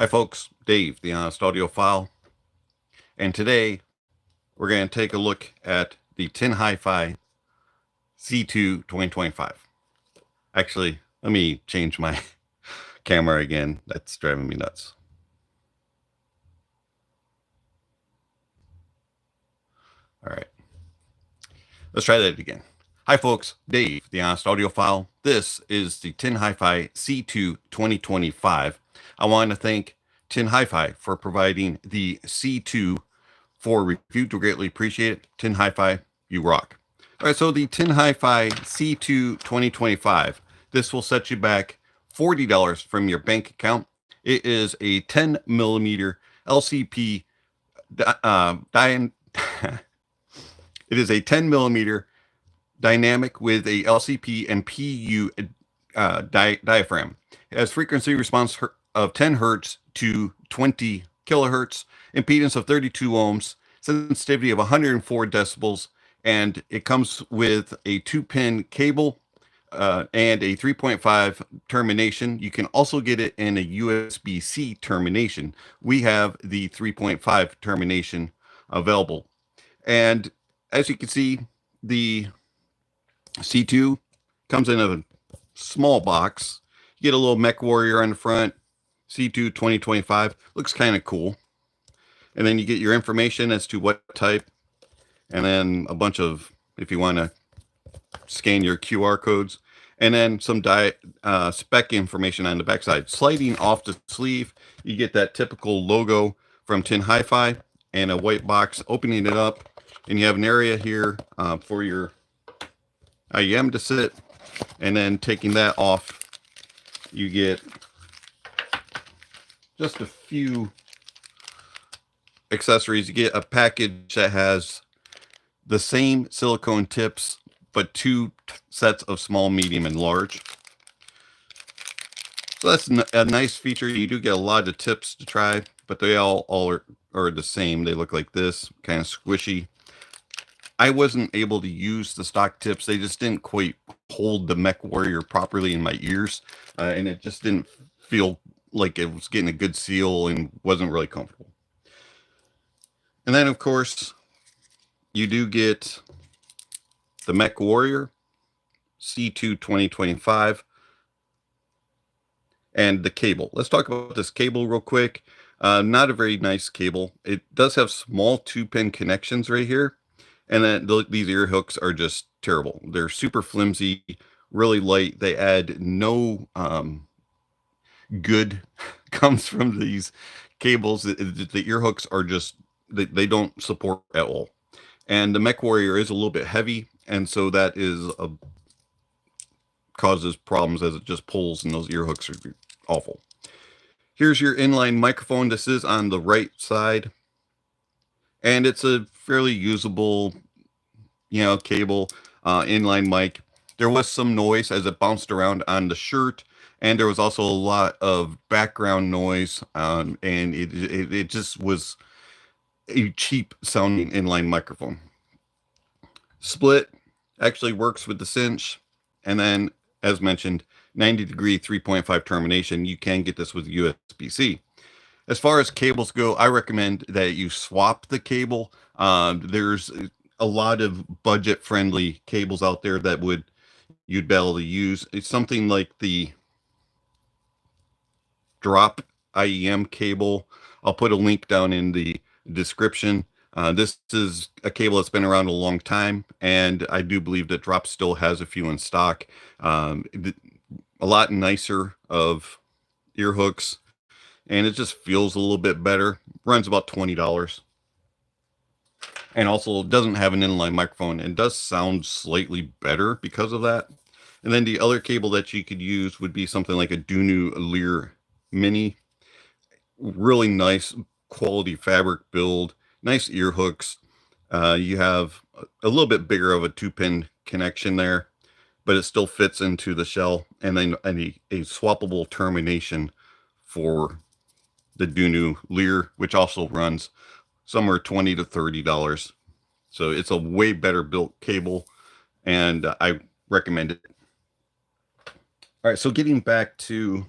Hi folks, Dave, the Honest Audiophile, and today we're going to take a look at the Tin Hifi C2 2025. Actually, let me change my camera again. That's driving me nuts. All right, let's try that again. Hi folks, Dave, the Honest Audiophile. This is the Tin Hifi C2 2025. I want to thank Tin Hifi for providing the C2 for review. To greatly appreciate it. Tin Hifi, you rock. All right, so the Tin Hifi C2 2025. This will set you back $40 from your bank account. It is a 10 millimeter LCP. It is a 10 millimeter dynamic with a LCP and PU diaphragm. It has frequency response of 10 hertz to 20 kilohertz, impedance of 32 ohms, sensitivity of 104 decibels, and it comes with a 2-pin cable and a 3.5 termination. You can also get it in a USB-C termination. We have the 3.5 termination available. And as you can see, the C2 comes in a small box. You get a little Mech Warrior on the front. C2 2025 looks kind of cool. And then you get your information as to what type, and then a bunch of, if you want to scan your QR codes, and then some spec information on the backside. Sliding off the sleeve, you get that typical logo from Tin Hifi and a white box. Opening it up, and you have an area here for your IEM to sit, and then taking that off, you get just a few accessories. You get a package that has the same silicone tips, but two sets of small, medium, and large. So that's a nice feature. You do get a lot of tips to try, but they all are the same. They look like this, kind of squishy. I wasn't able to use the stock tips. They just didn't quite hold the Mech Warrior properly in my ears, and it just didn't feel like it was getting a good seal and wasn't really comfortable. And then, of course, you do get the Mech Warrior C2 2025 and the cable. Let's talk about this cable real quick. Not a very nice cable. It does have small 2-pin connections right here. And then these ear hooks are just terrible. They're super flimsy, really light. They add no good comes from these cables. The ear hooks are just, they don't support at all. And the Mech Warrior is a little bit heavy, and so that is causes problems as it just pulls, and those ear hooks are awful. Here's your inline microphone. This is on the right side, and it's a fairly usable, cable inline mic. There was some noise as it bounced around on the shirt, and there was also a lot of background noise, and it just was a cheap sounding inline microphone. Split actually works with the cinch, and then, as mentioned, 90-degree 3.5 termination. You can get this with USB-C. As far as cables go, I recommend that you swap the cable. There's a lot of budget-friendly cables out there that you'd be able to use. It's something like the drop IEM cable. I'll put a link down in the description. This is a cable that's been around a long time, and I do believe that Drop still has a few in stock. A lot nicer of ear hooks, and it just feels a little bit better. Runs about $20, and also doesn't have an inline microphone, and does sound slightly better because of that. And then the other cable that you could use would be something like a Dunu Lear Mini. Really nice quality fabric build, nice ear hooks. You have a little bit bigger of a 2-pin connection there, but it still fits into the shell, and then a swappable termination for the Dunu Lear, which also runs somewhere $20 to $30. So it's a way better built cable, and I recommend it. All right, so getting back to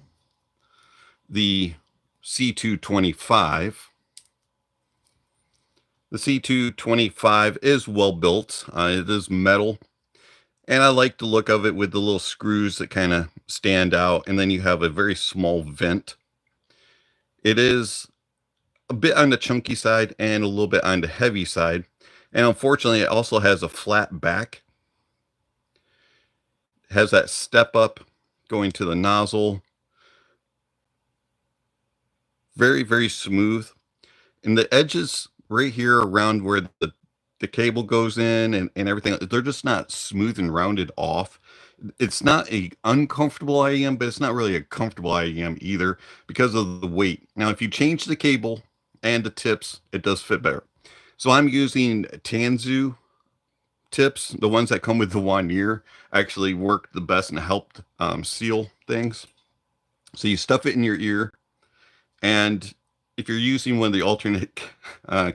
the C225. The C225 is well built. It is metal, and I like the look of it with the little screws that kind of stand out, and then you have a very small vent. It is a bit on the chunky side and a little bit on the heavy side, and unfortunately, it also has a flat back. It has that step up going to the nozzle. Very, very smooth. And the edges right here around where the cable goes in and everything, they're just not smooth and rounded off. It's not a uncomfortable IEM, but it's not really a comfortable IEM either because of the weight. Now, if you change the cable and the tips, it does fit better. So I'm using Tangzu tips. The ones that come with the Wan'er actually work the best and helped seal things. So you stuff it in your ear, and if you're using one of the alternate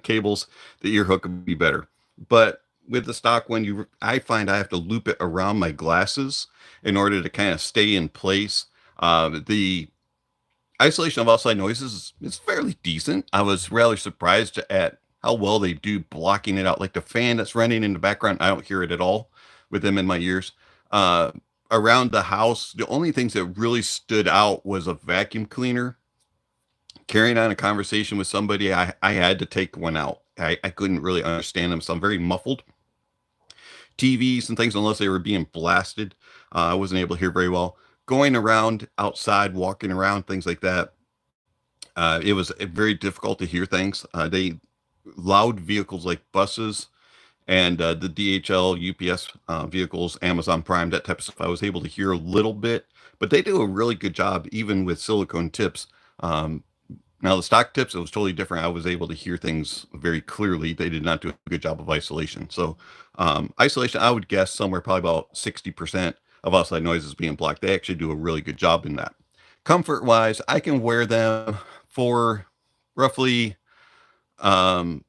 cables, the ear hook would be better. But with the stock one, I find I have to loop it around my glasses in order to kind of stay in place. The isolation of outside noises is fairly decent. I was rather surprised at how well they do blocking it out. Like the fan that's running in the background, I don't hear it at all with them in my ears. Around the house, the only things that really stood out was a vacuum cleaner. Carrying on a conversation with somebody, I had to take one out. I couldn't really understand them, so I'm very muffled. TVs and things, unless they were being blasted, I wasn't able to hear very well. Going around outside, walking around, things like that, it was very difficult to hear things. Loud vehicles like buses and the DHL, UPS vehicles, Amazon Prime, that type of stuff, I was able to hear a little bit, but they do a really good job, even with silicone tips. Now, the stock tips, it was totally different. I was able to hear things very clearly. They did not do a good job of isolation. So isolation, I would guess somewhere probably about 60% of outside noises being blocked. They actually do a really good job in that. Comfort-wise, I can wear them for roughly about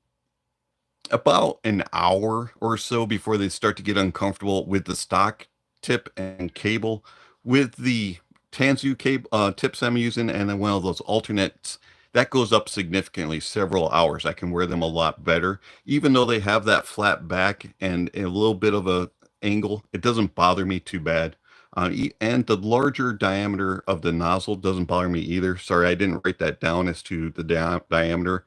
an hour or so before they start to get uncomfortable with the stock tip and cable. With the Tangzu cable tips I'm using, and then one of those alternates, that goes up significantly, several hours. I can wear them a lot better, even though they have that flat back and a little bit of a angle. It doesn't bother me too bad. And the larger diameter of the nozzle doesn't bother me either. Sorry, I didn't write that down as to the diameter.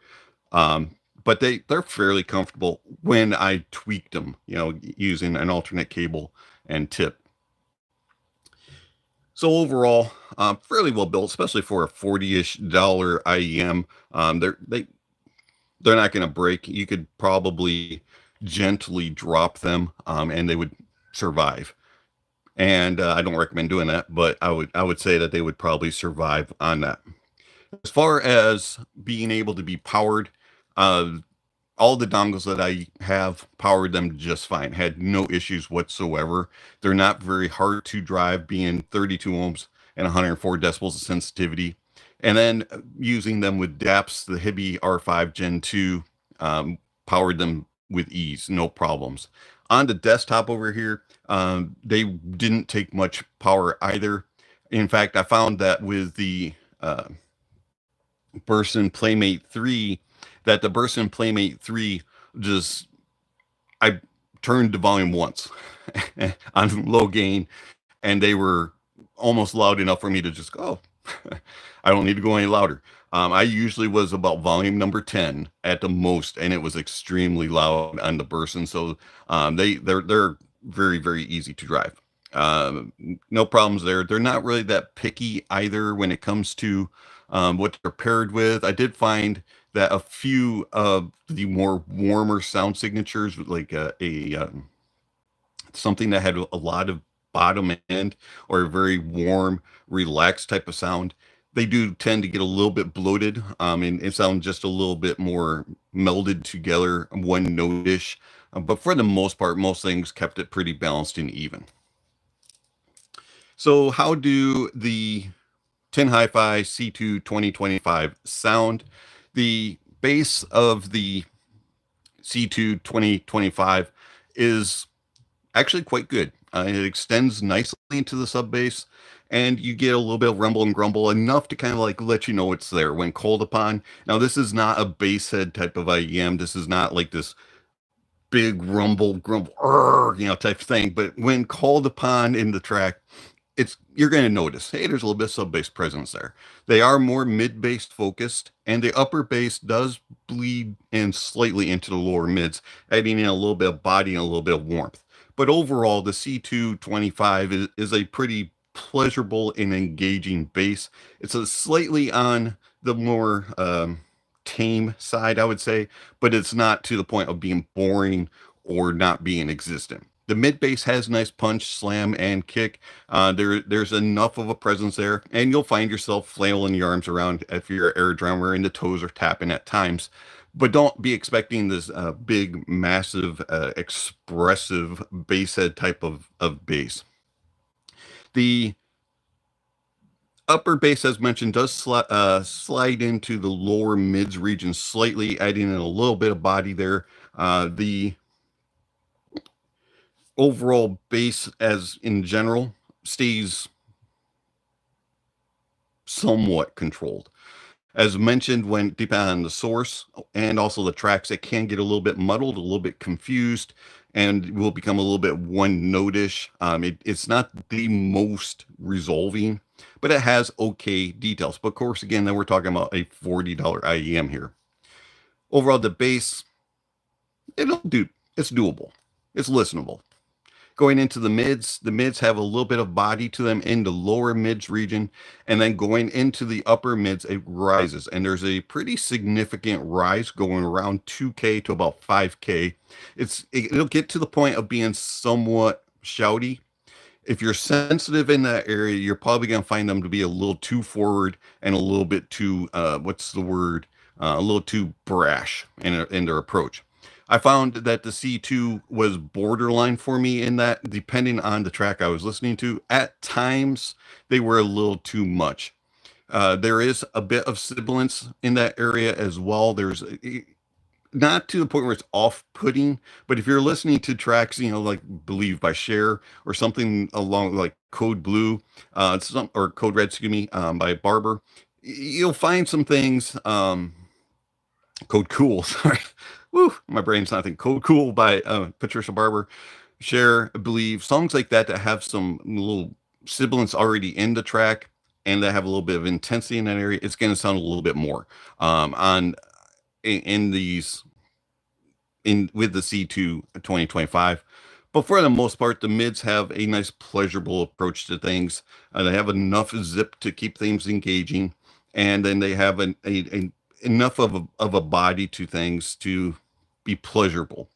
But they're fairly comfortable when I tweaked them, using an alternate cable and tip. So overall, fairly well built, especially for a $40-ish IEM. They're not going to break. You could probably gently drop them, and they would survive. And I don't recommend doing that, but I would say that they would probably survive on that. As far as being able to be powered, all the dongles that I have powered them just fine. Had no issues whatsoever. They're not very hard to drive, being 32 ohms and 104 decibels of sensitivity. And then using them with DAPs, the Hibi R5 Gen 2, powered them with ease, no problems. On the desktop over here, they didn't take much power either. In fact, I found that with the Burson Playmate 3, that the Burson Playmate 3 I turned the volume once on low gain, and they were almost loud enough for me to just go, oh, I don't need to go any louder. I usually was about volume number 10 at the most, and it was extremely loud on the Burson. So they're very, very easy to drive. No problems there. They're not really that picky either when it comes to what they're paired with. I did find that a few of the more warmer sound signatures, like something that had a lot of bottom end or a very warm, relaxed type of sound, they do tend to get a little bit bloated, and it sounds just a little bit more melded together, one note-ish. But for the most part, most things kept it pretty balanced and even. So how do the Tin Hifi C2 2025 sound? The bass of the C2 2025 is actually quite good. It extends nicely into the sub bass, and you get a little bit of rumble and grumble, enough to kind of like let you know it's there when called upon. Now, this is not a bass head type of IEM. This is not like this big rumble, grumble, type thing. But when called upon in the track, you're going to notice, hey, there's a little bit of sub bass presence there. They are more mid bass focused, and the upper bass does bleed in slightly into the lower mids, adding in a little bit of body and a little bit of warmth. But overall, the C225 is a pretty pleasurable and engaging bass. It's a slightly on the more tame side, I would say, but it's not to the point of being boring or not being existent. The mid bass has nice punch, slam, and kick. There's enough of a presence there, and you'll find yourself flailing your arms around if you're an air drummer and the toes are tapping at times. But don't be expecting this big, massive, expressive bass head type of bass. The upper bass, as mentioned, does slide into the lower mids region slightly, adding in a little bit of body there. The overall bass, as in general, stays somewhat controlled. As mentioned, when depending on the source and also the tracks, it can get a little bit muddled, a little bit confused, and will become a little bit one notish. It's not the most resolving, but it has okay details. But of course, again, then we're talking about a $40 IEM here. Overall, the bass, it's doable. It's listenable. Going into the mids have a little bit of body to them in the lower mids region, and then going into the upper mids, it rises, and there's a pretty significant rise going around 2K to about 5K. It'll get to the point of being somewhat shouty. If you're sensitive in that area, you're probably going to find them to be a little too forward and a little bit too, a little too brash in their approach. I found that the C2 was borderline for me in that, depending on the track I was listening to, at times they were a little too much. There is a bit of sibilance in that area as well. There's not to the point where it's off-putting, but if you're listening to tracks, like Believe by Cher or something along like Code Blue, or Code Red, excuse me, by Barber, you'll find some things, Code Cool, sorry. Woo, my brain's not thinking. Code Cool by Patricia Barber, Cher, Believe, songs like that have some little sibilance already in the track and that have a little bit of intensity in that area. It's going to sound a little bit more with the C2 2025. But for the most part, the mids have a nice pleasurable approach to things. They have enough zip to keep things engaging, and then they have enough of a body to things to be pleasurable.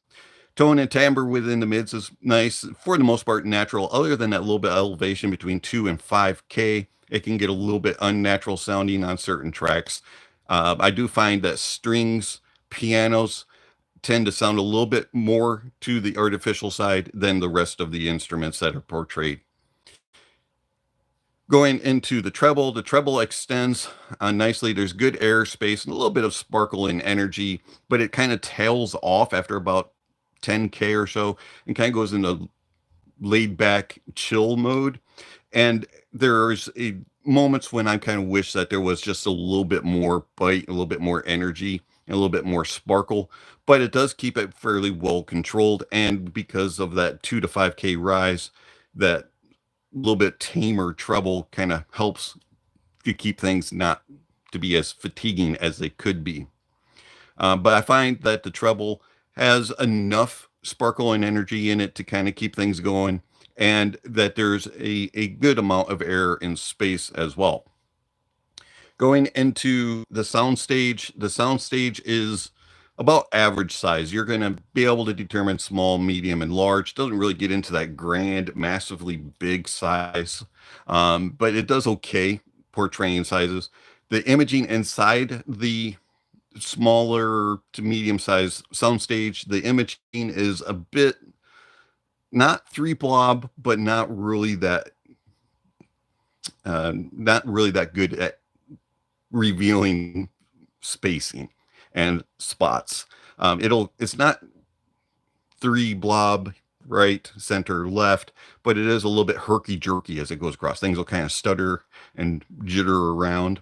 Tone and timbre within the mids is nice, for the most part natural, other than that little bit of elevation between 2 and 5K. It can get a little bit unnatural sounding on certain tracks. I do find that strings, pianos tend to sound a little bit more to the artificial side than the rest of the instruments that are portrayed. Going into the treble extends nicely. There's good airspace and a little bit of sparkle and energy, but it kind of tails off after about 10K or so and kind of goes into laid back chill mode. And there's moments when I kind of wish that there was just a little bit more bite, a little bit more energy, and a little bit more sparkle, but it does keep it fairly well controlled. And because of that 2 to 5K rise, that little bit tamer treble kind of helps to keep things not to be as fatiguing as they could be. But I find that the treble has enough sparkle and energy in it to kind of keep things going, and that there's a good amount of air and space as well. Going into the soundstage is about average size. You're going to be able to determine small, medium, and large. Doesn't really get into that grand, massively big size, but it does okay portraying sizes. The imaging inside the smaller to medium size soundstage, the imaging is a bit not 3 blob, but not really that good at revealing spacing and spots. It's not 3 blob right, center, left, but it is a little bit herky-jerky as it goes across. Things will kind of stutter and jitter around.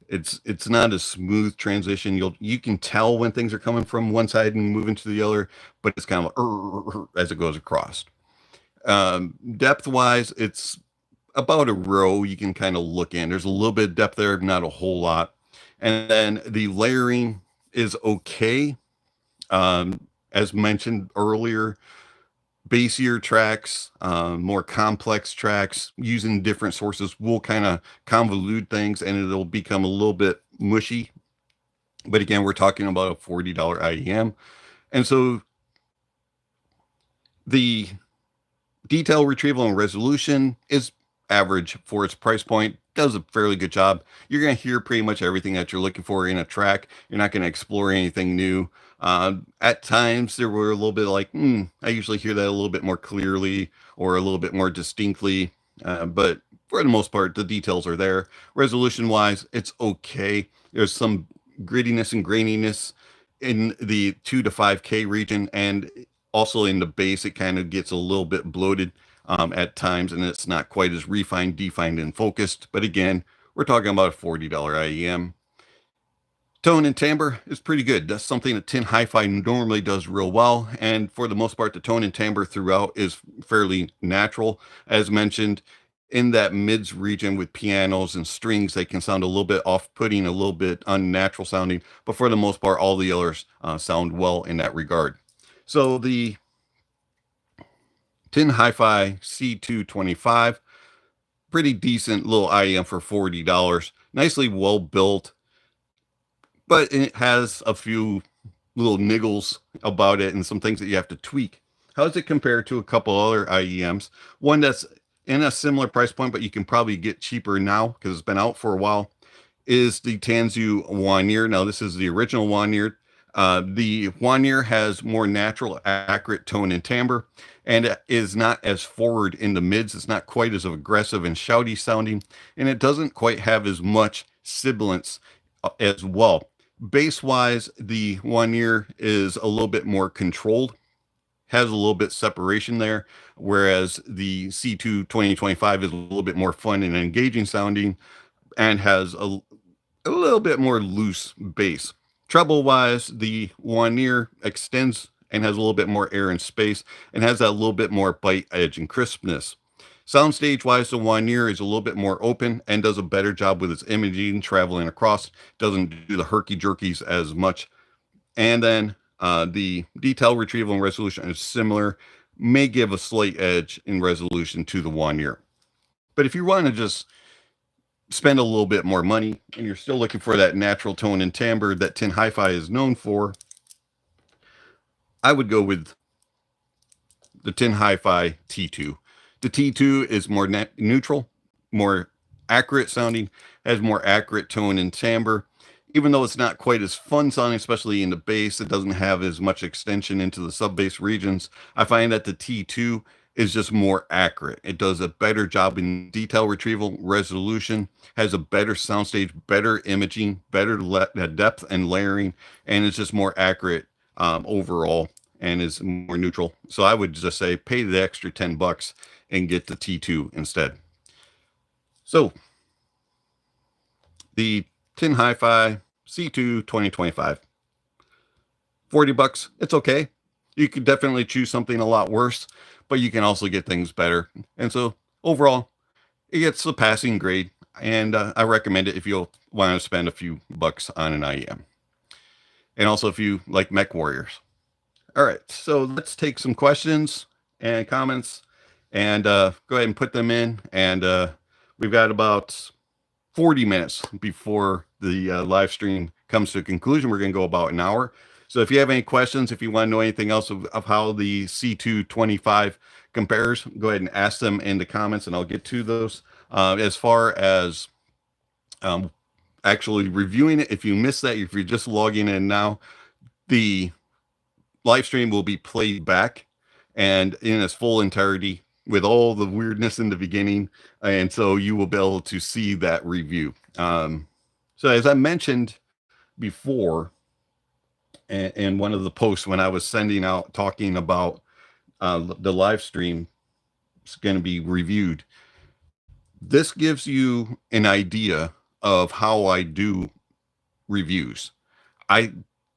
It's not a smooth transition. You can tell when things are coming from one side and moving to the other, but it's kind of as it goes across. Depth wise, it's about a row you can kind of look in. There's a little bit of depth there, not a whole lot. And then the layering is okay. As mentioned earlier, bassier tracks, more complex tracks using different sources will kind of convolute things and it'll become a little bit mushy. But again, we're talking about a $40 IEM. And so the detail retrieval and resolution is average for its price point, does a fairly good job. You're going to hear pretty much everything that you're looking for in a track. You're not going to explore anything new. At times there were a little bit like, I usually hear that a little bit more clearly or a little bit more distinctly. But for the most part, the details are there. Resolution wise, it's okay. There's some grittiness and graininess in the 2 to 5K region, and also in the bass, it kind of gets a little bit bloated at times, and it's not quite as refined, defined, and focused. But again, we're talking about a $40 IEM. Tone and timbre is pretty good. That's something that Tin Hi-Fi normally does real well. And for the most part, the tone and timbre throughout is fairly natural. As mentioned, in that mids region with pianos and strings, they can sound a little bit off-putting, a little bit unnatural sounding. But for the most part, all the others sound well in that regard. So the Tin Hi-Fi C2 25, pretty decent little IEM for $40. Nicely well built, but it has a few little niggles about it and some things that you have to tweak. How does it compare to a couple other IEMs? One that's in a similar price point, but you can probably get cheaper now because it's been out for a while, is the Tangzu Wan'er. Now, this is the original Wan'er. The Wan'er has more natural, accurate tone and timbre, and it is not as forward in the mids. It's not quite as aggressive and shouty sounding, and it doesn't quite have as much sibilance as well. Bass-wise, the Wan'er is a little bit more controlled, has a little bit separation there, whereas the C2 2025 is a little bit more fun and engaging sounding and has a little bit more loose bass. Treble wise, the Wan'er extends and has a little bit more air and space and has that little bit more bite, edge, and crispness. Soundstage wise, the Wan'er is a little bit more open and does a better job with its imaging, traveling across, doesn't do the herky jerkies as much. And then the detail retrieval and resolution is similar, may give a slight edge in resolution to the Wan'er. But if you want to just spend a little bit more money and you're still looking for that natural tone and timbre that Tin Hi-Fi is known for, I would go with the Tin Hi-Fi T2. The T2 is more neutral, more accurate sounding, has more accurate tone and timbre. Even though it's not quite as fun sounding, especially in the bass, it doesn't have as much extension into the sub-bass regions. I find that the T2 is just more accurate. It does a better job in detail retrieval, resolution, has a better soundstage, better imaging, better depth and layering, and it's just more accurate overall and is more neutral. So I would just say pay the extra $10 and get the T2 instead. So the Tin Hi-Fi C2 2025, $40. It's okay. You could definitely choose something a lot worse, but you can also get things better. And so overall, it gets a passing grade, and I recommend it if you'll want to spend a few bucks on an IEM. And also if you like mech warriors. All right, so let's take some questions and comments and go ahead and put them in. And we've got about 40 minutes before the live stream comes to a conclusion. We're going to go about an hour. So if you have any questions, if you want to know anything else of how the C225 compares, go ahead and ask them in the comments and I'll get to those. As far as actually reviewing it, if you missed that, if you're just logging in now, the live stream will be played back and in its full entirety with all the weirdness in the beginning. And so you will be able to see that review. So as I mentioned before, and one of the posts when I was sending out talking about the live stream is going to be reviewed. This gives you an idea of how I do reviews. I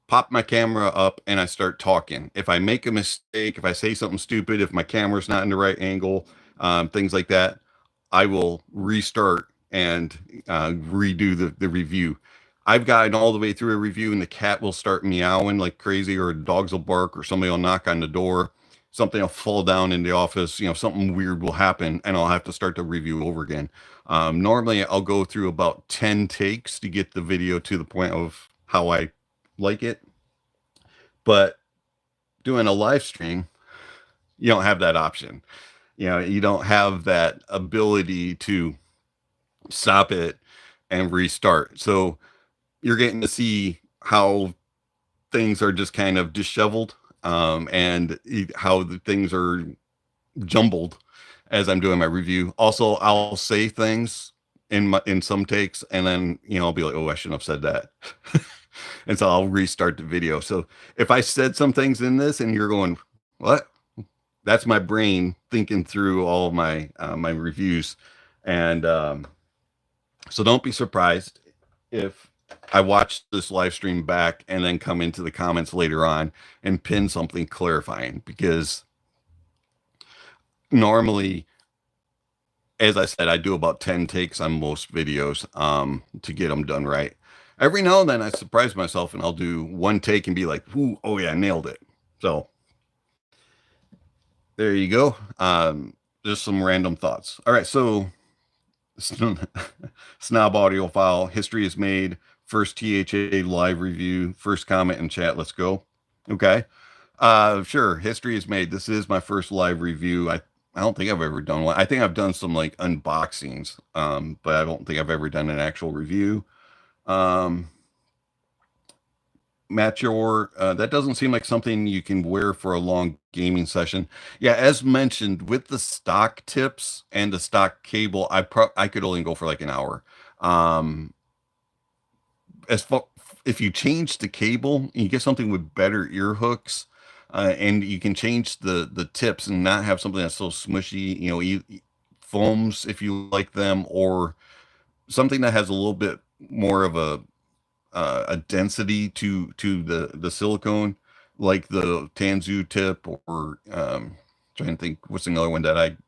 pop my camera up and I start talking. If I make a mistake, if I say something stupid, if my camera's not in the right angle, things like that, I will restart and redo the review. I've gotten all the way through a review and the cat will start meowing like crazy, or dogs will bark, or somebody will knock on the door, something will fall down in the office, something weird will happen, and I'll have to start the review over again. Normally I'll go through about 10 takes to get the video to the point of how I like it. But doing a live stream, you don't have that option. You don't have that ability to stop it and restart. So you're getting to see how things are just kind of disheveled, and how the things are jumbled as I'm doing my review. Also, I'll say things in some takes, and then I'll be like, oh, I shouldn't have said that. And so I'll restart the video. So if I said some things in this and you're going, what? That's my brain thinking through all of my my reviews. And so don't be surprised if I watch this live stream back and then come into the comments later on and pin something clarifying, because normally, as I said, I do about 10 takes on most videos to get them done right. Every now and then I surprise myself and I'll do one take and be like, ooh, oh yeah, I nailed it. So there you go. Just some random thoughts. All right, so Snob Audiophile, history is made. First THA live review, first comment in chat. Let's go. Okay. Sure. History is made. This is my first live review. I don't think I've ever done one. I think I've done some like unboxings, but I don't think I've ever done an actual review. Mature, that doesn't seem like something you can wear for a long gaming session. Yeah, as mentioned, with the stock tips and the stock cable, I could only go for like an hour. As far if you change the cable, you get something with better ear hooks, and you can change the tips and not have something that's so smushy, foams if you like them, or something that has a little bit more of a density to the silicone, like the Tangzu tip, or trying to think what's another one that I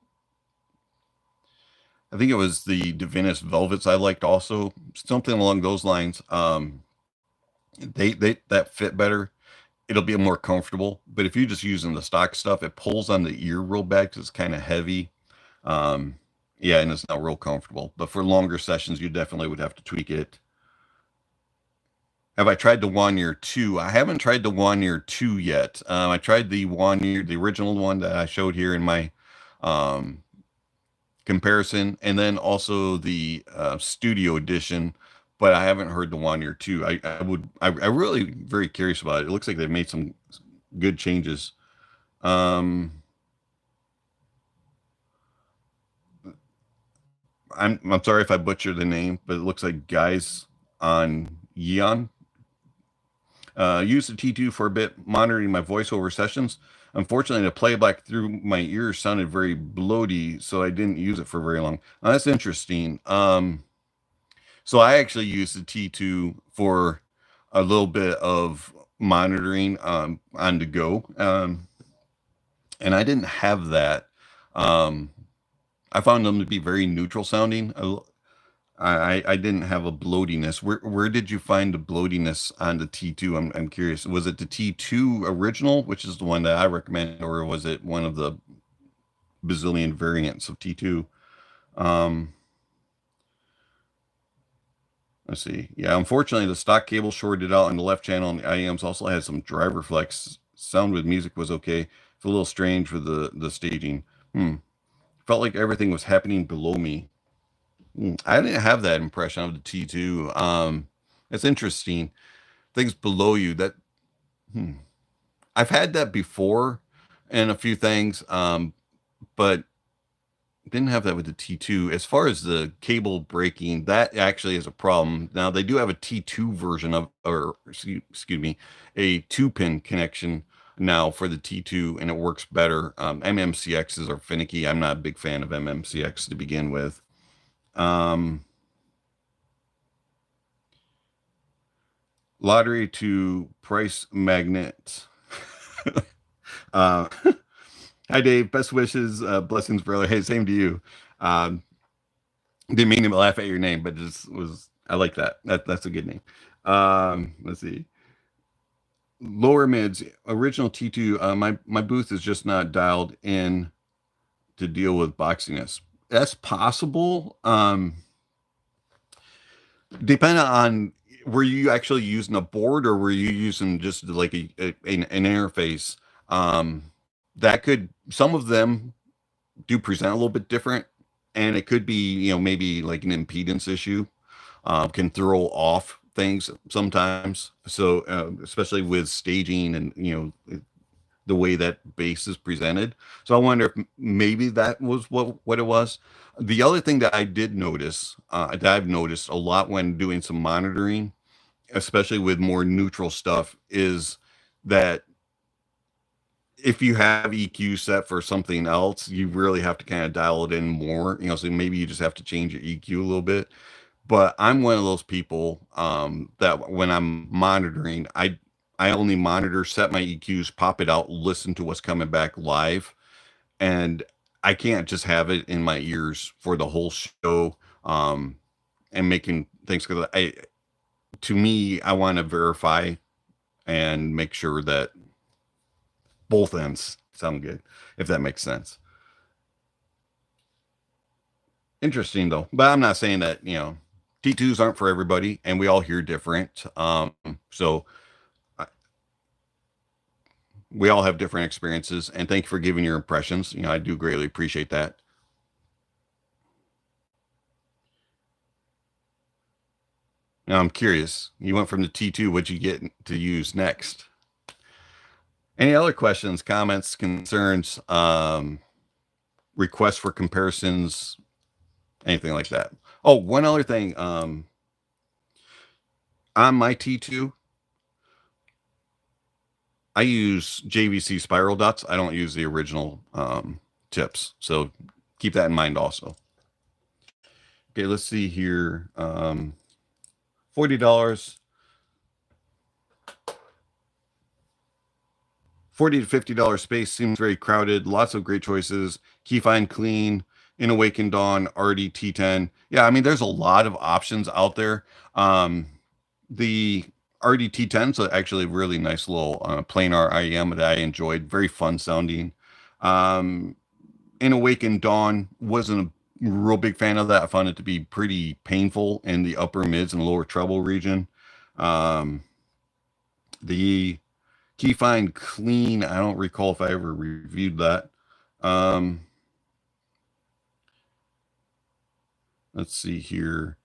think it was the Divinus Velvets I liked also, something along those lines. They that fit better. It'll be more comfortable. But if you're just using the stock stuff, it pulls on the ear real bad because it's kind of heavy. Yeah, and it's not real comfortable. But for longer sessions, you definitely would have to tweak it. Have I tried the Wan'er 2? I haven't tried the Wan'er 2 yet. I tried the Wan'er, the original one that I showed here in my comparison, and then also the studio edition, but I haven't heard the Wan'er 2. I really very curious about it. It looks like they've made some good changes. I'm sorry if I butcher the name, but it looks like Guys on Yeon. Used the T2 for a bit, monitoring my voiceover sessions. Unfortunately, the playback through my ears sounded very bloaty, so I didn't use it for very long. That's interesting. So I actually used the T2 for a little bit of monitoring on the go, and I didn't have that. I found them to be very neutral sounding. I didn't have a bloatiness. Where did you find the bloatiness on the T2? I'm curious. Was it the T2 original, which is the one that I recommend, or was it one of the bazillion variants of T2? Let's see. Yeah, unfortunately, the stock cable shorted out on the left channel, and the IEMs also had some driver flex. Sound with music was okay. It's a little strange for the staging. Felt like everything was happening below me. I didn't have that impression of the T2. It's interesting. Things below you that I've had that before in a few things, but didn't have that with the T2. As far as the cable breaking, that actually is a problem. Now they do have a T2 version of, or excuse me, a 2-pin connection now for the T2, and it works better. MMCXs are finicky. I'm not a big fan of MMCX to begin with. Lottery to price magnets. Hi Dave, best wishes, blessings, brother. Hey, same to you. Didn't mean to laugh at your name, but just was, I like that. That's a good name. Let's see. Lower mids, original T2. My booth is just not dialed in to deal with boxiness. That's possible. Depending on, were you actually using a board or were you using just like an interface? That could, some of them do present a little bit different, and it could be, maybe like an impedance issue, can throw off things sometimes. So, especially with staging and, the way that bass is presented. So I wonder if maybe that was what it was. The other thing that I did notice, that I've noticed a lot when doing some monitoring, especially with more neutral stuff, is that if you have EQ set for something else, you really have to kind of dial it in more, so maybe you just have to change your EQ a little bit. But I'm one of those people that when I'm monitoring, I only monitor, set my EQs, pop it out, listen to what's coming back live. And I can't just have it in my ears for the whole show, and making things, because to me, I want to verify and make sure that both ends sound good, if that makes sense. Interesting though, but I'm not saying that, T2s aren't for everybody, and we all hear different. So we all have different experiences, and thank you for giving your impressions. I do greatly appreciate that. Now I'm curious, you went from the T2, what'd you get to use next? Any other questions, comments, concerns, requests for comparisons, anything like that? Oh, one other thing, on my T2, I use JVC spiral dots. I don't use the original tips. So keep that in mind also. Okay, let's see here. $40. $40 to $50 space seems very crowded. Lots of great choices. Keyfind Clean, In Awakened Dawn, RDT10. Yeah, I mean, there's a lot of options out there. The RDT10 is actually a really nice little planar IEM that I enjoyed. Very fun sounding. In Awakened Dawn, wasn't a real big fan of that. I found it to be pretty painful in the upper mids and lower treble region. The Keyfind Clean, I don't recall if I ever reviewed that. Let's see here.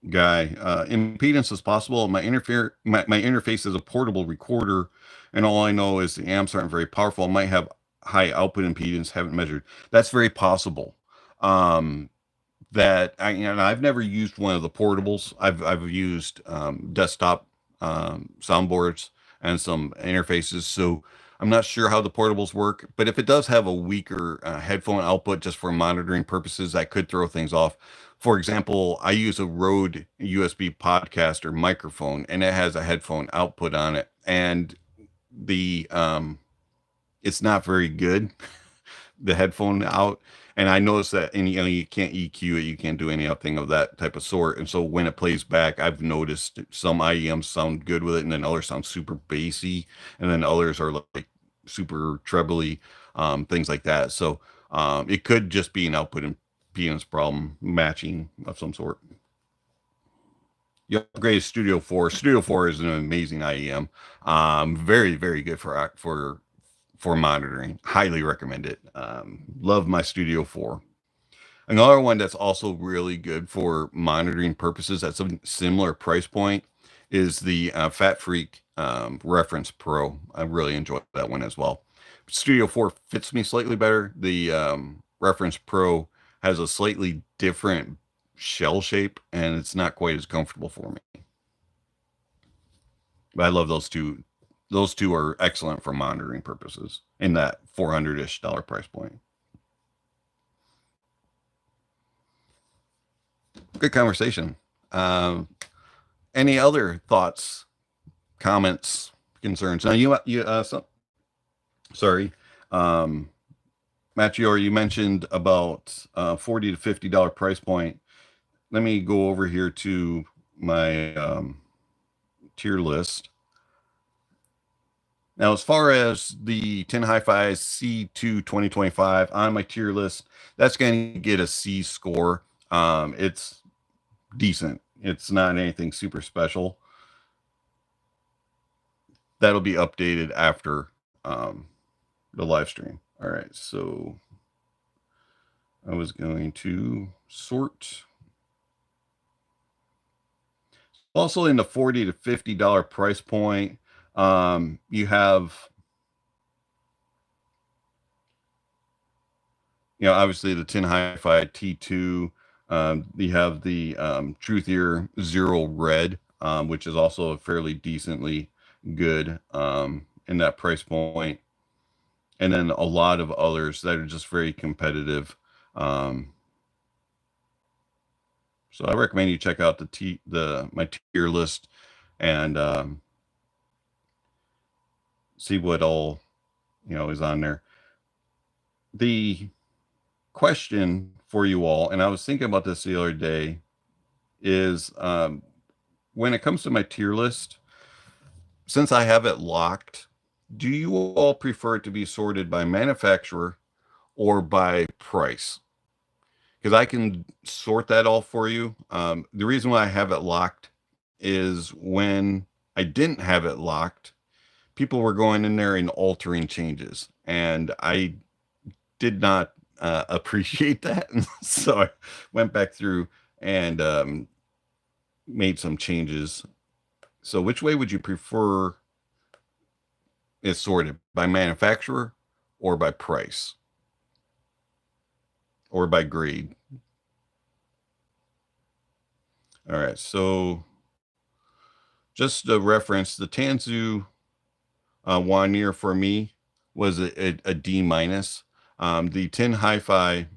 Impedance is possible. My interface is a portable recorder, and all I know is the amps aren't very powerful. I might have high output impedance, haven't measured. That's very possible. That I've never used one of the portables. I've used desktop soundboards and some interfaces, so I'm not sure how the portables work, but if it does have a weaker headphone output just for monitoring purposes, that could throw things off. For example, I use a Rode USB podcaster microphone, and it has a headphone output on it, and the it's not very good, the headphone out. And I noticed that, and you can't EQ it, you can't do anything of that type of sort. And so when it plays back, I've noticed some IEMs sound good with it, and then others sound super bassy, and then others are like super trebly, things like that. So it could just be an output impedance problem, matching of some sort. You upgrade Studio 4. Studio 4 is an amazing IEM. Very, very good for monitoring. Highly recommend it. Love my Studio 4. Another one that's also really good for monitoring purposes at some similar price point is the Fat Freak Reference Pro. I really enjoy that one as well. Studio 4 fits me slightly better. The Reference Pro has a slightly different shell shape, and it's not quite as comfortable for me. But I love those two those two are excellent for monitoring purposes in that $400-ish price point. Good conversation. Any other thoughts, comments, concerns? Now sorry, Machior, you mentioned about $40 to $50 price point. Let me go over here to my tier list. Now, as far as the Tin Hifi C2 2025 on my tier list, that's going to get a C score. It's decent. It's not anything super special. That'll be updated after the live stream. All right, so I was going to sort. Also in the $40 to $50 price point, you have, obviously the Tin Hifi T2. You have the Truthier Zero Red, which is also a fairly decently good in that price point. And then a lot of others that are just very competitive. So I recommend you check out my tier list and see what all is on there. The question for you all, and I was thinking about this the other day, is when it comes to my tier list, since I have it locked, do you all prefer it to be sorted by manufacturer or by price? Because I can sort that all for you. The reason why I have it locked is when I didn't have it locked, people were going in there and altering changes, and I did not appreciate that. So I went back through and made some changes. So which way would you prefer it sorted? By manufacturer or by price? Or by grade? All right, so just a reference, the Tangzu Wan'er for me was a D minus. The Tin Hifi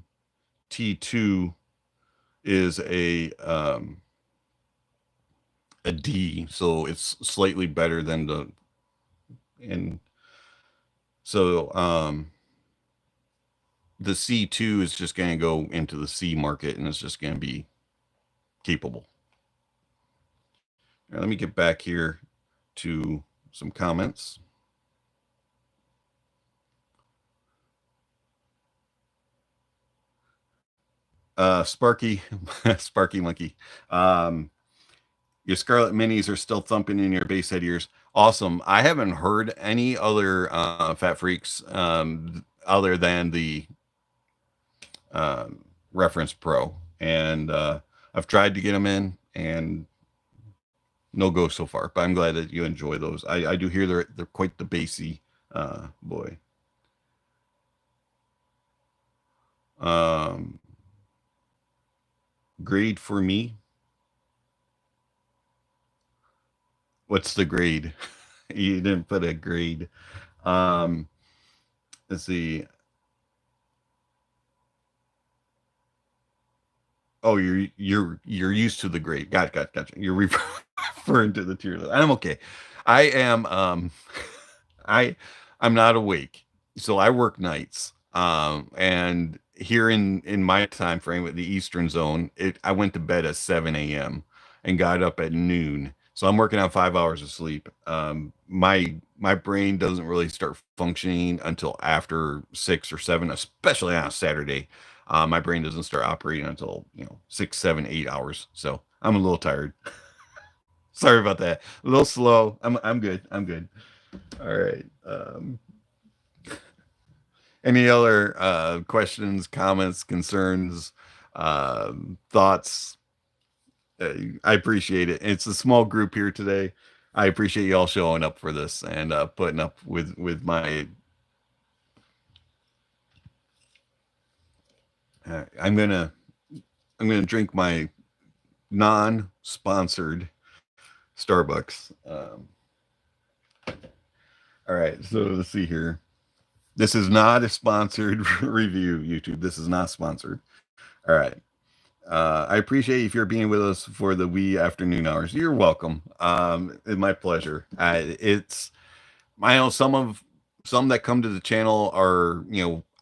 T2 is a D, so it's slightly better than the C2 is just going to go into the C market, and it's just going to be capable. Now, let me get back here to some comments. Sparky Monkey. Your Scarlet Minis are still thumping in your bass head ears. Awesome. I haven't heard any other Fat Freaks other than the Reference Pro, and I've tried to get them in, and no go so far. But I'm glad that you enjoy those. I do hear they're quite the bassy boy. Grade for me. What's the grade? You didn't put a grade. Let's see. Oh, you're used to the grade. Gotcha. You're referring to the tier list. I'm okay. I am I'm not awake, so I work nights. And here in my time frame with the Eastern Zone, I went to bed at 7 a.m. and got up at noon. So I'm working on 5 hours of sleep. My brain doesn't really start functioning until after 6 or 7, especially on a Saturday. My brain doesn't start operating until 6, 7, 8 hours. So I'm a little tired. Sorry about that. A little slow. I'm good. All right. Any other questions, comments, concerns, thoughts? I appreciate it. It's a small group here today. I appreciate you all showing up for this and putting up with my. I'm gonna drink my non-sponsored Starbucks. All right, so let's see here. This is not a sponsored review, YouTube. This is not sponsored. All right. I appreciate if you're being with us for the wee afternoon hours. You're welcome. It's my pleasure. It's I know some that come to the channel are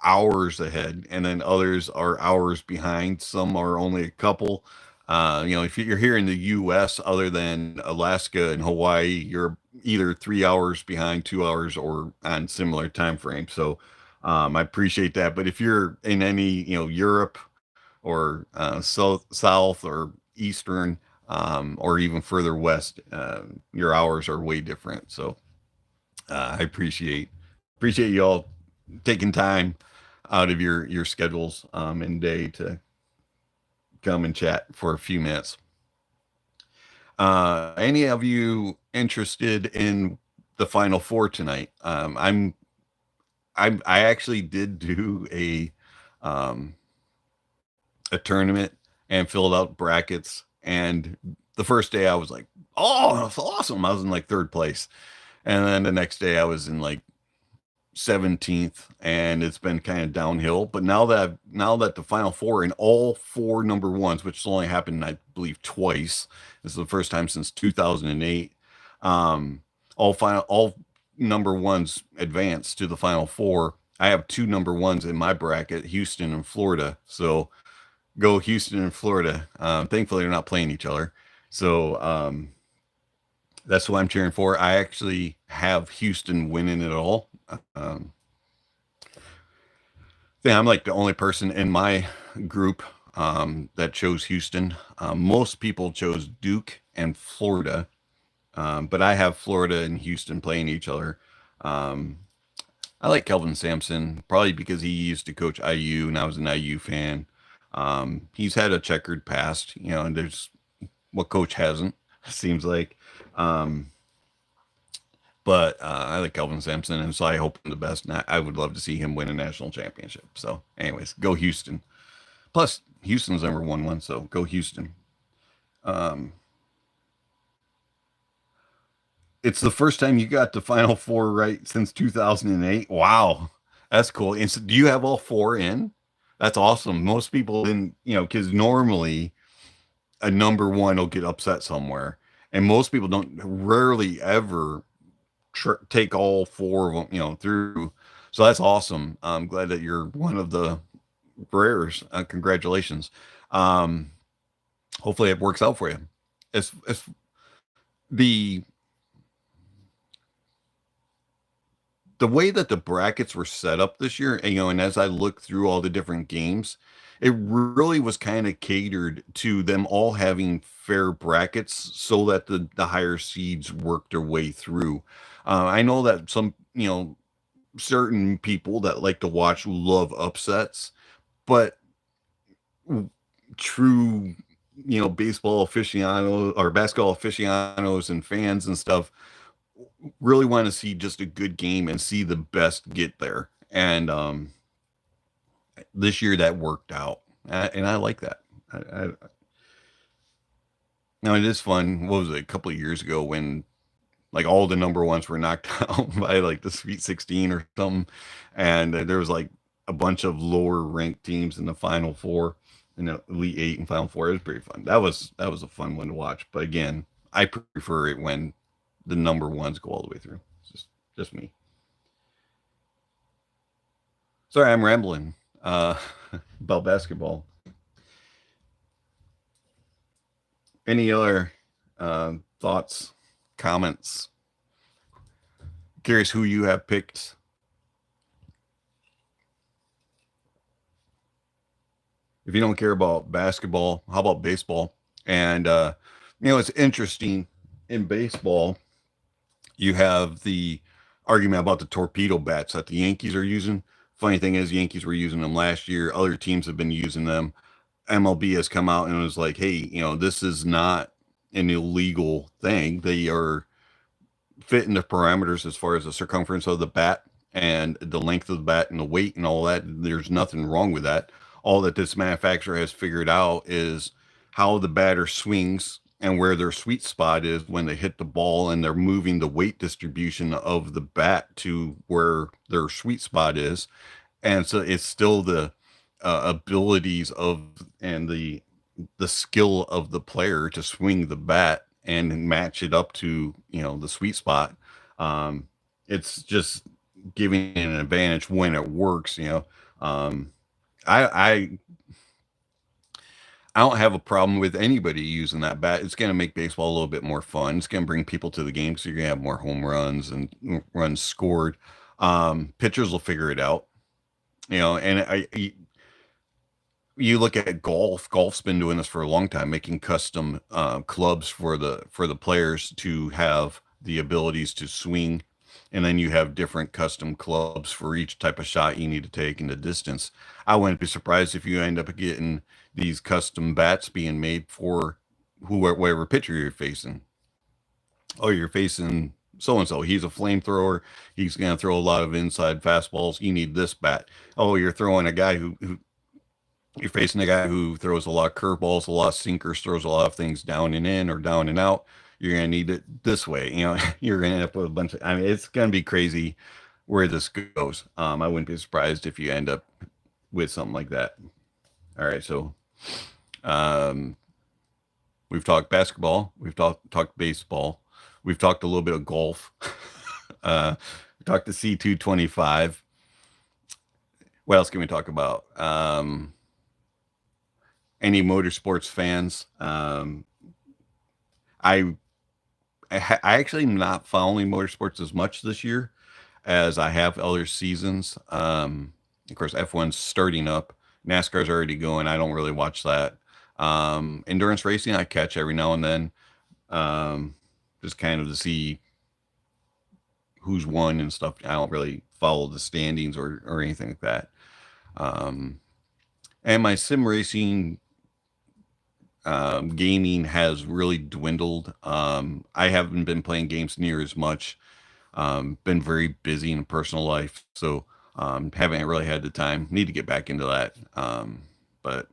hours ahead, and then others are hours behind. Some are only a couple. If you're here in the U.S., other than Alaska and Hawaii, you're either 3 hours behind, 2 hours, or on similar time frame. So I appreciate that. But if you're in any Europe or south or eastern, or even further west, your hours are way different. So I appreciate you all taking time out of your schedules and day to come and chat for a few minutes. Any of you interested in the Final Four tonight? I actually did do a tournament and filled out brackets, and the first day I was like, oh, that's awesome. I was in like third place, and then the next day I was in like 17th, and it's been kind of downhill. But now that the Final Four and all four number ones, which has only happened I believe twice, this is the first time since 2008, all number ones advanced to the Final Four. I have two number ones in my bracket, Houston and Florida. So go Houston and Florida. Thankfully they're not playing each other, so that's what I'm cheering for. I actually have Houston winning it all. I'm like the only person in my group that chose Houston. Most people chose Duke and Florida, but I have Florida and Houston playing each other. I like Kelvin Sampson, probably because he used to coach IU, and I was an IU fan. He's had a checkered past, and there's what coach hasn't, seems like. But I like Kelvin Sampson, and so I hope him the best. And I would love to see him win a national championship. So, anyways, go Houston. Plus, Houston's number one, so go Houston. It's the first time you got the Final Four right since 2008. Wow, that's cool. And so, do you have all four in? That's awesome. Most people didn't, because normally a number one will get upset somewhere, and most people rarely ever take all four of them, through. So that's awesome. I'm glad that you're one of the rares. Congratulations. Hopefully it works out for you. As the way that the brackets were set up this year, and as I look through all the different games, it really was kind of catered to them all having fair brackets so that the higher seeds worked their way through. I know that some, certain people that like to watch love upsets, but true, baseball aficionados or basketball aficionados and fans and stuff really want to see just a good game and see the best get there. And this year that worked out, and I like that. Now it is fun. What was it, a couple of years ago when like all the number ones were knocked out by like the Sweet 16 or something, and there was like a bunch of lower ranked teams in the Final Four, Elite Eight and Final Four. It was pretty fun. That was a fun one to watch. But again, I prefer it when the number ones go all the way through. It's just me. Sorry, I'm rambling about basketball. Any other thoughts, comments? Curious who you have picked. If you don't care about basketball, how about baseball? And it's interesting in baseball. You have the argument about the torpedo bats that the Yankees are using. Funny thing is, Yankees were using them last year. Other teams have been using them. MLB has come out and was like, hey, this is not an illegal thing. They are fitting the parameters as far as the circumference of the bat and the length of the bat and the weight and all that. There's nothing wrong with that. All that this manufacturer has figured out is how the batter swings and where their sweet spot is when they hit the ball, and they're moving the weight distribution of the bat to where their sweet spot is. And so it's still the abilities of and the skill of the player to swing the bat and match it up to, you know, the sweet spot. It's just giving it an advantage when it works, you know. I I don't have a problem with anybody using that bat. It's going to make baseball a little bit more fun. It's going to bring people to the game, so you're going to have more home runs and runs scored. Pitchers will figure it out, you know. And you look at golf. Golf's been doing this for a long time, making custom clubs for the players to have the abilities to swing, and then you have different custom clubs for each type of shot you need to take in the distance. I wouldn't be surprised if you end up getting these custom bats being made for whoever pitcher you're facing. Oh, you're facing so and so. He's a flamethrower. He's going to throw a lot of inside fastballs. You need this bat. Oh, you're throwing a guy who you're facing a guy who throws a lot of curveballs, a lot of sinkers, throws a lot of things down and in or down and out. You're going to need it this way. You know, you're going to end up with a bunch of, I mean, it's going to be crazy where this goes. I wouldn't be surprised if you end up with something like that. All right. So, we've talked basketball. We've talked baseball. We've talked a little bit of golf. We talked the C225. What else can we talk about? Any motorsports fans? I actually am not following motorsports as much this year as I have other seasons. Of course, F1's starting up. NASCAR's already going. I don't really watch that. Endurance racing I catch every now and then, just kind of to see who's won and stuff. I don't really follow the standings or anything like that. And my sim racing gaming has really dwindled. I haven't been playing games near as much. Been very busy in personal life, so haven't really had the time. Need to get back into that. But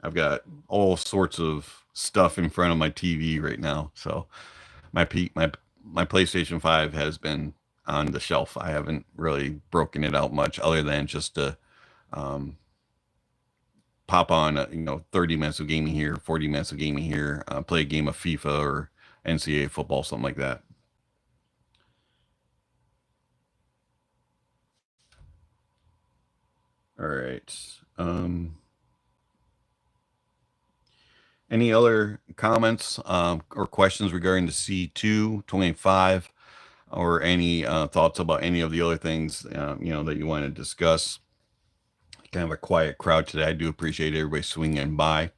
I've got all sorts of stuff in front of my TV right now. So my PlayStation 5 has been on the shelf. I haven't really broken it out much other than just to pop on 30 minutes of gaming here, 40 minutes of gaming here, play a game of FIFA or NCAA football, something like that. All right. Any other comments or questions regarding the C225, or any thoughts about any of the other things that you want to discuss? Kind of a quiet crowd today. I do appreciate everybody swinging by.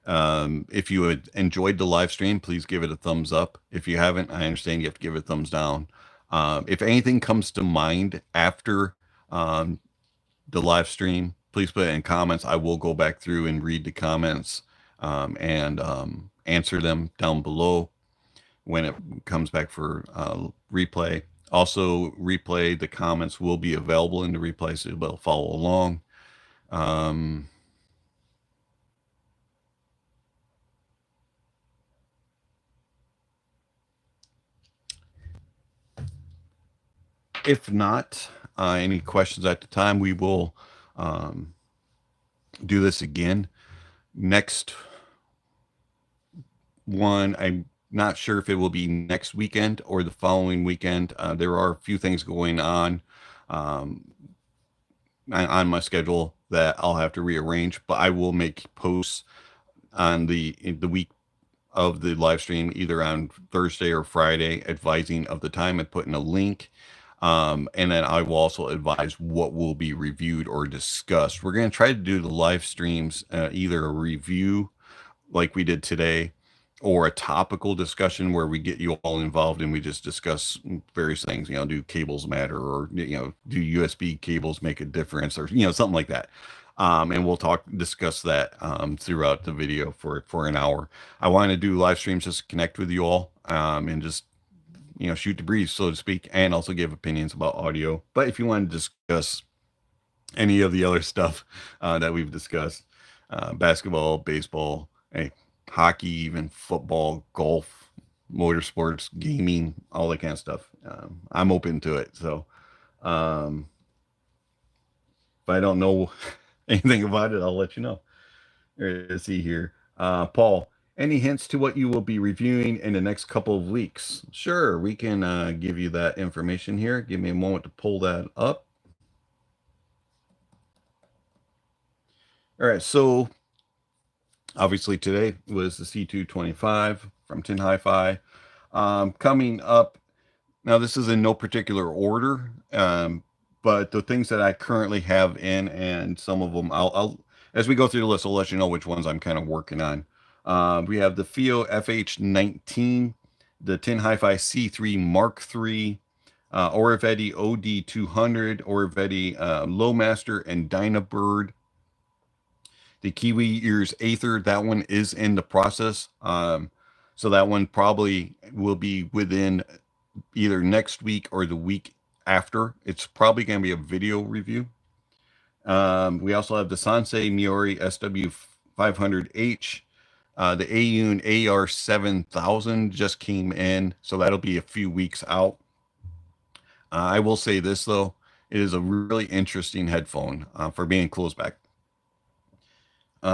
If you had enjoyed the live stream, please give it a thumbs up. If you haven't, I understand you have to give it a thumbs down. If anything comes to mind after the live stream, please put it in comments. I will go back through and read the comments and answer them down below when it comes back for replay. Also, replay, the comments will be available in the replay, so you'll follow along. If not, any questions at the time, we will do this again. Next one, I'm not sure if it will be next weekend or the following weekend. There are a few things going on my schedule that I'll have to rearrange, but I will make posts on the week of the live stream, either on Thursday or Friday, advising of the time and putting a link. And then I will also advise what will be reviewed or discussed. We're going to try to do the live streams, either a review like we did today, or a topical discussion where we get you all involved and we just discuss various things. Do cables matter, or do USB cables make a difference, or something like that. And we'll discuss that throughout the video for an hour. I want to do live streams just to connect with you all, and just shoot the breeze, so to speak, and also give opinions about audio. But if you want to discuss any of the other stuff that we've discussed, basketball, baseball, hey, hockey, even football, golf, motorsports, gaming, all that kind of stuff. I'm open to it. So if I don't know anything about it, I'll let you know. Let's see here. Paul, any hints to what you will be reviewing in the next couple of weeks? Sure, we can give you that information here. Give me a moment to pull that up. All right, so obviously today was the C225 from Tin Hi-Fi. Coming up, now this is in no particular order, but the things that I currently have in, and some of them, I'll as we go through the list, I'll let you know which ones I'm kind of working on. We have the FIO FH19, the Tin Hi-Fi C3 Mark III, Orivetti OD200, Orivetti Lowmaster, and Dynabird. The Kiwi Ears Aether, that one is in the process. So that one probably will be within either next week or the week after. It's probably going to be a video review. We also have the Sansei Miori SW500H. The Aiyun AR7000 just came in, so that'll be a few weeks out. I will say this, though. It is a really interesting headphone for being closed back.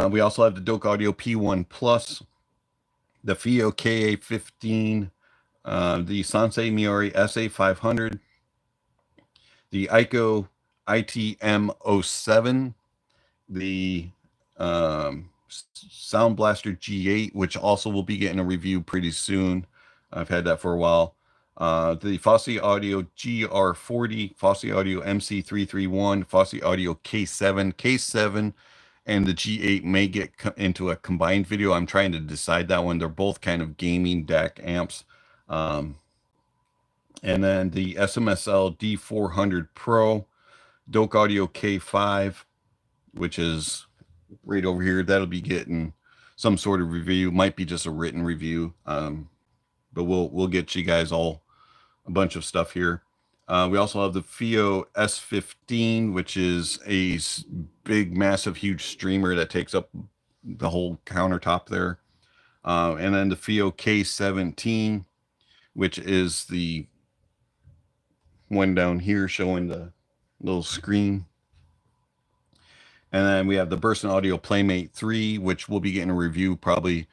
We also have the Doak Audio P1 Plus, the FIO KA15, the Sansei Miori SA500, the Aiko ITM07, the Sound Blaster G8, which also will be getting a review pretty soon. I've had that for a while. The Fosse Audio GR40, Fosse Audio MC331, Fosse Audio K7, and the G8 may get into a combined video. I'm trying to decide that one. They're both kind of gaming DAC amps. And then the SMSL D400 Pro, Doak Audio K5, which is right over here. That'll be getting some sort of review. Might be just a written review. But we'll get you guys all a bunch of stuff here. We also have the FIO S15, which is a big, massive, huge streamer that takes up the whole countertop there. And then the FIO K17, which is the one down here showing the little screen. And then we have the Burson Audio Playmate 3, which we'll be getting a review probably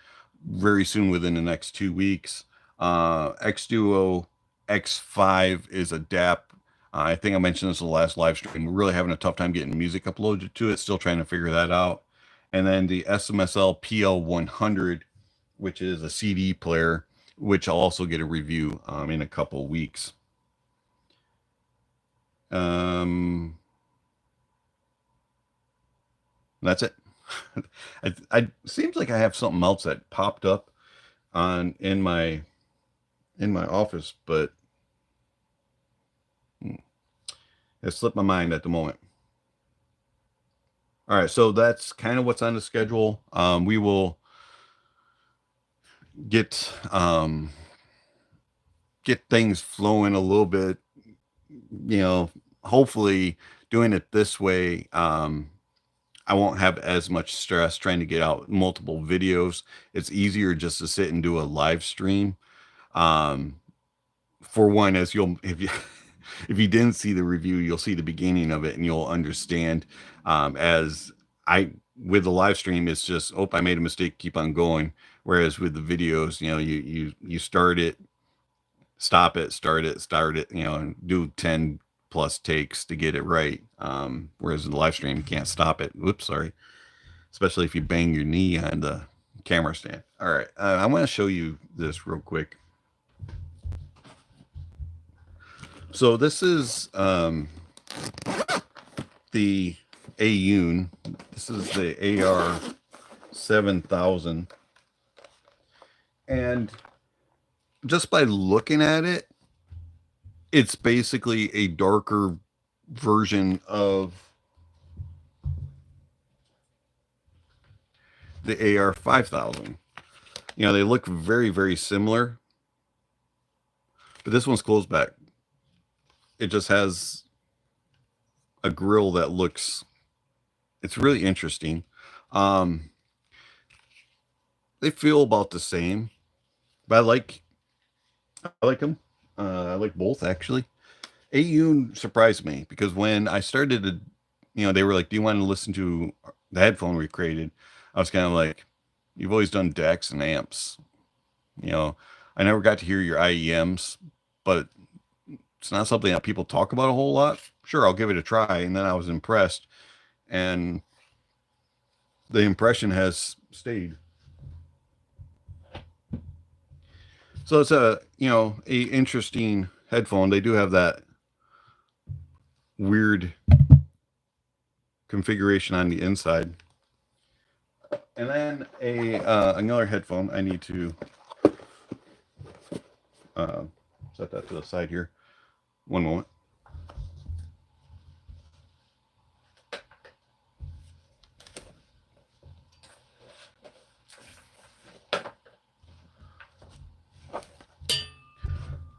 very soon within the next 2 weeks. X-Duo X5 is a DAP. I think I mentioned this in the last live stream. We're really having a tough time getting music uploaded to it. Still trying to figure that out. And then the SMSL PL100, which is a CD player, which I'll also get a review in a couple weeks. That's it. I seems like I have something else that popped up in my office, but it slipped my mind at the moment. All right, so that's kind of what's on the schedule. We will get things flowing a little bit, you know, hopefully doing it this way. I won't have as much stress trying to get out multiple videos. It's easier just to sit and do a live stream. For one, as if you didn't see the review, you'll see the beginning of it and you'll understand. With the live stream, it's just, oh, I made a mistake, keep on going. Whereas with the videos, you know, you start it, stop it, start it, you know, and do 10 plus takes to get it right. Whereas in the live stream, you can't stop it. Whoops, sorry. Especially if you bang your knee on the camera stand. All right, I want to show you this real quick. So this is the Aiyun. This is the AR7000. And just by looking at it, it's basically a darker version of the AR5000. You know, they look very, very similar, but this one's closed back. It just has a grill that looks, it's really interesting. they feel about the same, but I like them. I like both actually. AU surprised me because when I started to, they were like, "Do you want to listen to the headphone we created?" I was kind of like, "You've always done decks and amps, you know. I never got to hear your IEMs, but it's not something that people talk about a whole lot. Sure, I'll give it a try." And then I was impressed, and the impression has stayed. So it's a interesting headphone. They do have that weird configuration on the inside. And then another headphone. I need to set that to the side here. One moment.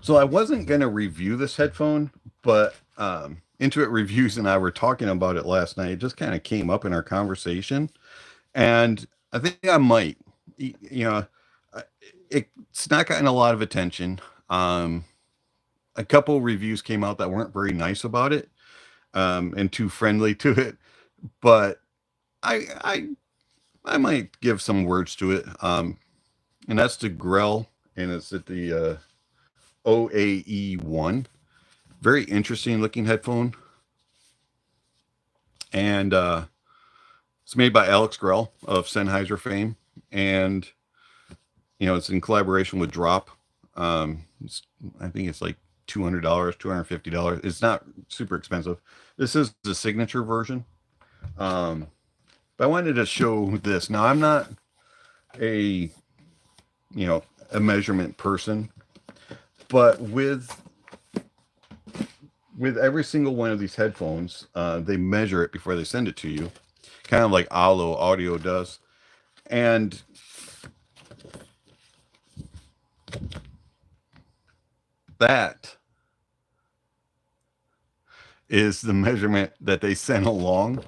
So I wasn't going to review this headphone, but Intuit Reviews and I were talking about it last night. It just kind of came up in our conversation. And I think I might. It's not gotten a lot of attention. A couple reviews came out that weren't very nice about it, and too friendly to it. But I might give some words to it. And that's the Grell, and it's at the OAE1. Very interesting looking headphone. And it's made by Alex Grell of Sennheiser fame. And, it's in collaboration with Drop. I think it's like $200, $250. It's not super expensive. This is the signature version. But I wanted to show this. Now, I'm not a measurement person, but with every single one of these headphones, they measure it before they send it to you, kind of like Allo Audio does. And that is the measurement that they sent along.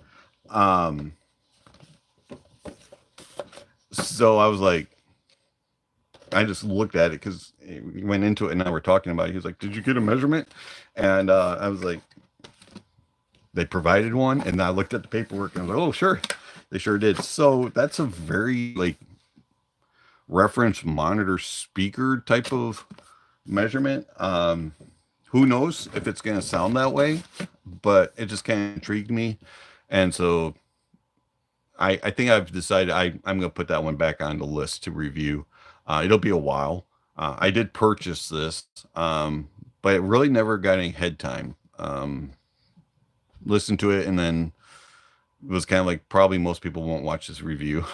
So I was like, I just looked at it because we went into it and now we're talking about it. He was like, "Did you get a measurement?" And I was like, they provided one. And I looked at the paperwork and I was like, "Oh, sure. They sure did." So that's a very reference monitor speaker type of measurement. Who knows if it's going to sound that way, but it just kind of intrigued me. And so I think I've decided I'm going to put that one back on the list to review. It'll be a while. I did purchase this, but it really never got any head time. Listened to it, and then it was kind of like, probably most people won't watch this review.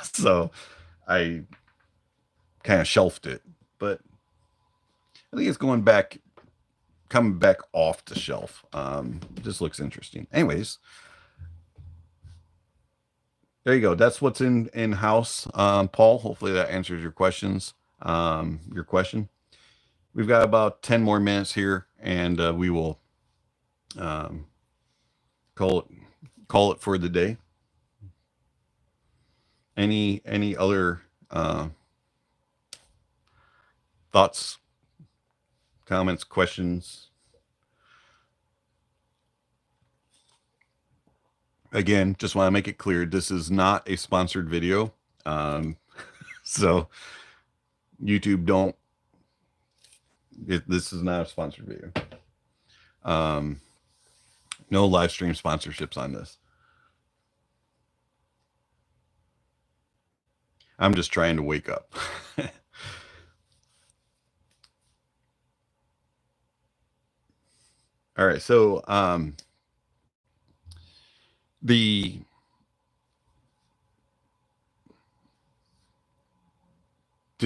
So I kind of shelved it. But I think it's coming back off the shelf. It just looks interesting. Anyways, there you go. That's what's in house. Paul, hopefully that answers your question. We've got about 10 more minutes here, and we will call it for the day. Any other thoughts, comments, questions? Again, just want to make it clear, this is not a sponsored video. So YouTube, this is not a sponsored video. No live stream sponsorships on this. I'm just trying to wake up. All right, so to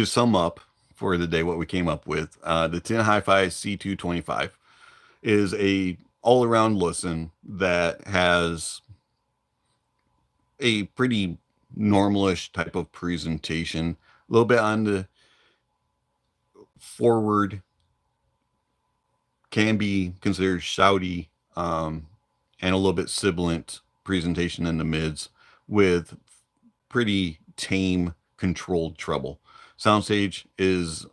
sum up for the day, what we came up with, the Tin Hifi C2 25 is a all-around listen that has a pretty normalish type of presentation, a little bit on the forward, can be considered shouty, and a little bit sibilant presentation in the mids, with pretty tame controlled treble. Soundstage is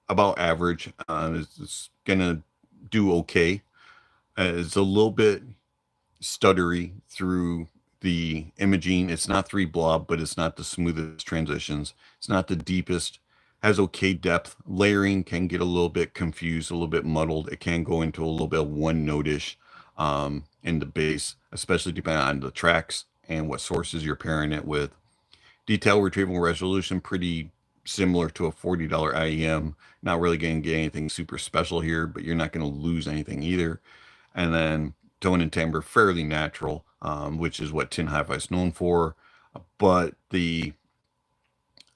about average. It's gonna do okay. It's a little bit stuttery through the imaging. It's not 3 blob, but it's not the smoothest transitions. It's not the deepest. Has okay depth. Layering can get a little bit confused, a little bit muddled. It can go into a little bit of one notish in the bass, especially depending on the tracks and what sources you're pairing it with. Detail retrieval resolution, pretty similar to a $40 IEM. Not really going to get anything super special here, but you're not going to lose anything either. And then tone and timbre, fairly natural, which is what Tin Hifi is known for. But the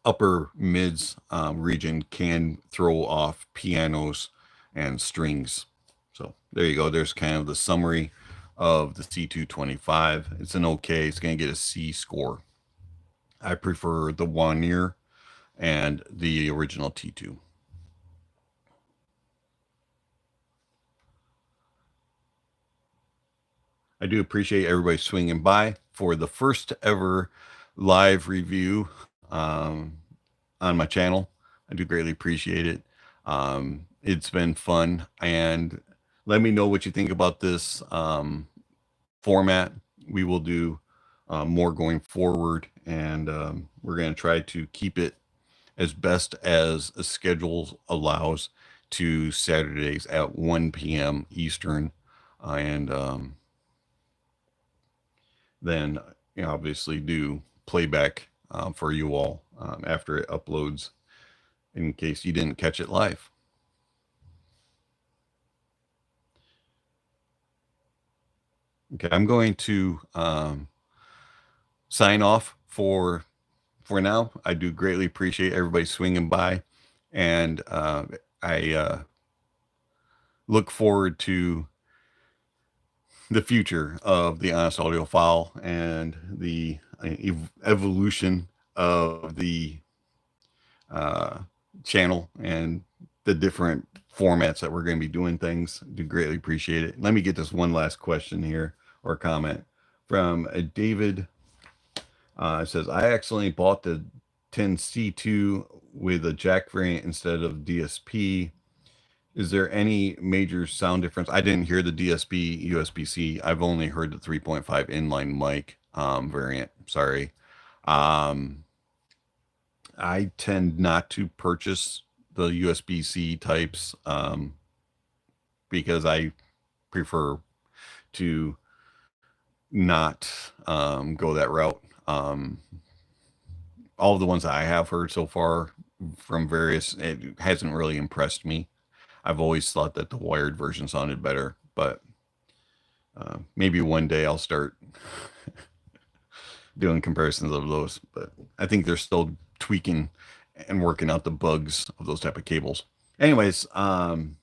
upper mids region can throw off pianos and strings. So there you go. There's kind of the summary of the C225. It's an okay. It's going to get a C score. I prefer the Wan'er and the original T2. I do appreciate everybody swinging by for the first ever live review on my channel. I do greatly appreciate it. It's been fun, and let me know what you think about this format. We will do more going forward, and we're going to try to keep it as best as a schedule allows to Saturdays at 1 p.m. Eastern, and then obviously do playback for you all after it uploads in case you didn't catch it live. Okay, I'm going to sign off for now. I do greatly appreciate everybody swinging by, and I look forward to the future of the Honest Audiophile and the evolution of the channel and the different formats that we're going to be doing things. Do greatly appreciate it. Let me get this one last question here, or comment from David. It says, I accidentally bought the Tin C2 with a jack variant instead of DSP. Is there any major sound difference? I didn't hear the DSP USB-C. I've only heard the 3.5 inline mic variant. Sorry. I tend not to purchase the USB-C types because I prefer to not go that route. All of the ones that I have heard so far from various, it hasn't really impressed me. I've always thought that the wired version sounded better, but maybe one day I'll start doing comparisons of those. But I think they're still tweaking and working out the bugs of those type of cables. Anyways, thank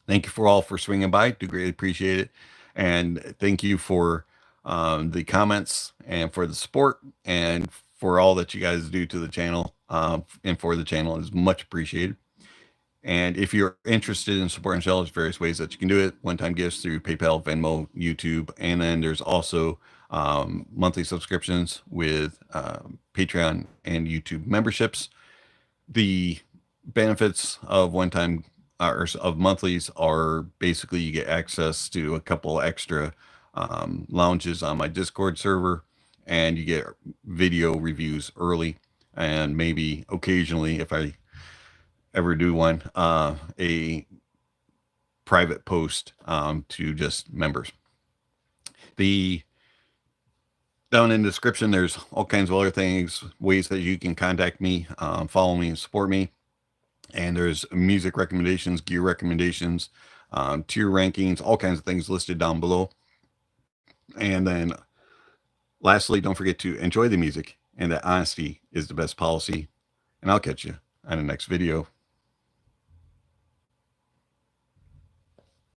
you for all for swinging by. Do greatly appreciate it. And thank you for the comments and for the support and for all that you guys do to the channel and for the channel is much appreciated. And if you're interested in supporting the channel, there's various ways that you can do it. One-time gifts through PayPal, Venmo, YouTube, and then there's also monthly subscriptions with Patreon and YouTube memberships. The benefits of one-time or of monthlies are basically you get access to a couple extra lounges on my Discord server, and you get video reviews early, and maybe occasionally, if I ever do one, a private post to just members. Down in the description, there's all kinds of other things, ways that you can contact me, follow me, and support me. And there's music recommendations, gear recommendations, tier rankings, all kinds of things listed down below. And then lastly, don't forget to enjoy the music and that honesty is the best policy. And I'll catch you on the next video.